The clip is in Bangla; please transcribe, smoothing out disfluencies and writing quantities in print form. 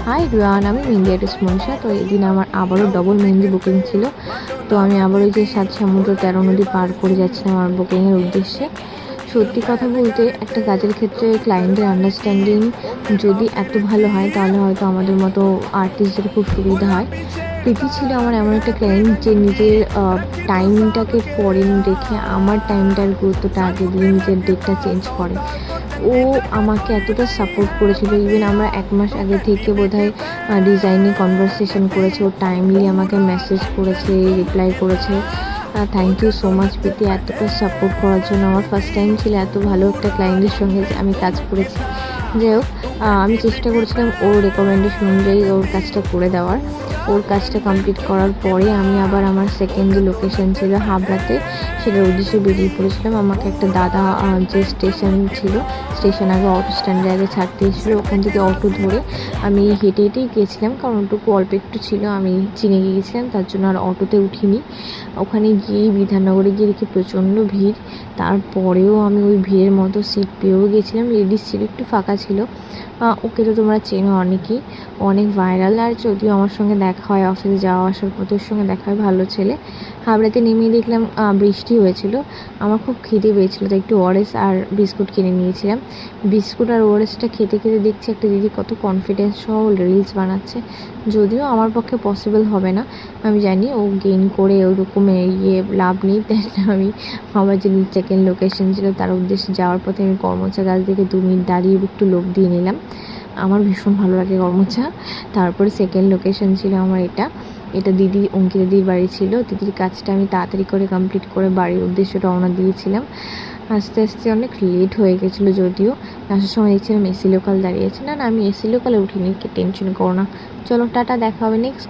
হাই এভরিওয়ান, আমি মেহেন্দি আর্টিস্ট মনীষা। তো এদিন আমার আবারও ডবল মেহেন্দি বুকিং ছিল। তো আমি আবার ওই যে 7 সমুদ্র 13 নদী পার করে যাচ্ছিলাম আমার বুকিংয়ের উদ্দেশ্যে। সত্যি কথা বলতে একটা কাজের ক্ষেত্রে ক্লায়েন্টের আন্ডারস্ট্যান্ডিং যদি এত ভালো হয় তাহলে হয়তো আমাদের মতো আর্টিস্টদের খুব সুবিধা হয়। প্রীতি ছিল আমার এমন একটা ক্লায়েন্ট যে নিজের টাইমটাকে পরে রেখে আমার টাইমটার গুরুত্বটা আগে দিয়ে নিজের ডেটটা চেঞ্জ করে। ও আমাকে এতটা সাপোর্ট করেছিল, ইভেন আমরা 1 মাস আগে থেকে বোধহয় ডিজাইনে কনভারসেশন করেছে। ও টাইমলি আমাকে মেসেজ করেছে, রিপ্লাই করেছে। থ্যাংক ইউ সো মাচ প্রীতি, এতটা সাপোর্ট করার জন্য। আমার ফার্স্ট টাইম ছিল এত ভালো একটা ক্লায়েন্টের সঙ্গে যে আমি কাজ করেছি। যাই হোক, আমি চেষ্টা করেছিলাম ওর রেকমেন্ডেশন অনুযায়ী ওর কাজটা করে দেওয়ার। ওর কাজটা কমপ্লিট করার পরে আমি আবার আমার সেকেন্ড যে লোকেশন ছিল হাবড়াতে, সেটার উদ্দেশ্যে বেরিয়ে পড়েছিলাম। আমাকে একটা দাদা যে স্টেশন ছিল, স্টেশন আগে অটো স্ট্যান্ডের আগে ছাড়তে এসেছিলো, ওখান থেকে অটো ধরে আমি হেঁটে হেঁটেই গিয়েছিলাম, কারণ ওটুকু অল্প একটু ছিল, আমি চিনে গিয়েছিলাম, তার জন্য আর অটোতে উঠিনি। ওখানে গিয়েই বিধাননগরে গিয়ে দেখি প্রচণ্ড ভিড়। তারপরেও আমি ওই ভিড়ের মতো সিট পেয়েও গেছিলাম, লেডিস ছিল, একটু ফাঁকা ছিল। ওকে তো তোমরা চেনো অনেকেই, অনেক ভাইরাল। আর যদিও আমার সঙ্গে দেখা হয় অফিসে যাওয়া আসার পথে, ওর সঙ্গে দেখা হয়, ভালো ছেলে। হাবড়াতে নেমে দেখলাম বৃষ্টি হয়েছিল, আমার খুব খিদে পেয়েছিলো, তো একটু ওআরএস আর বিস্কুট কিনে নিয়েছিলাম। বিস্কুট আর ওআরএসটা খেতে খেতে দেখছি একটা দিদি কত কনফিডেন্স সহ রিলস বানাচ্ছে। যদিও আমার পক্ষে পসিবল হবে না, আমি জানি, ও গেইন করে ওরকম লাভ নেই। তাই আমি আমার যে সেকেন্ড লোকেশন ছিল তার উদ্দেশ্যে যাওয়ার পথে আমি কর্মচা গাছ থেকে 2 মিনিট দাঁড়িয়ে একটু লোভ দিয়ে নিলাম। আমার ভীষণ ভালো লাগে কর্মচা। তারপরে সেকেন্ড লোকেশন ছিল আমার এটা দিদি, অঙ্কিতা দিদির বাড়ি ছিল। দিদির কাজটা আমি তাড়াতাড়ি করে কমপ্লিট করে বাড়ির উদ্দেশ্যে রওনা দিয়েছিলাম। আস্তে আস্তে অনেক লেট হয়ে গেছিলো, যদিও আসার সময় দেখছিলাম এসি লোকাল দাঁড়িয়েছে। না, আমি এসি লোকালে উঠিনি, টেনশন করো না। চলো টাটা, দেখা হবে নেক্সট।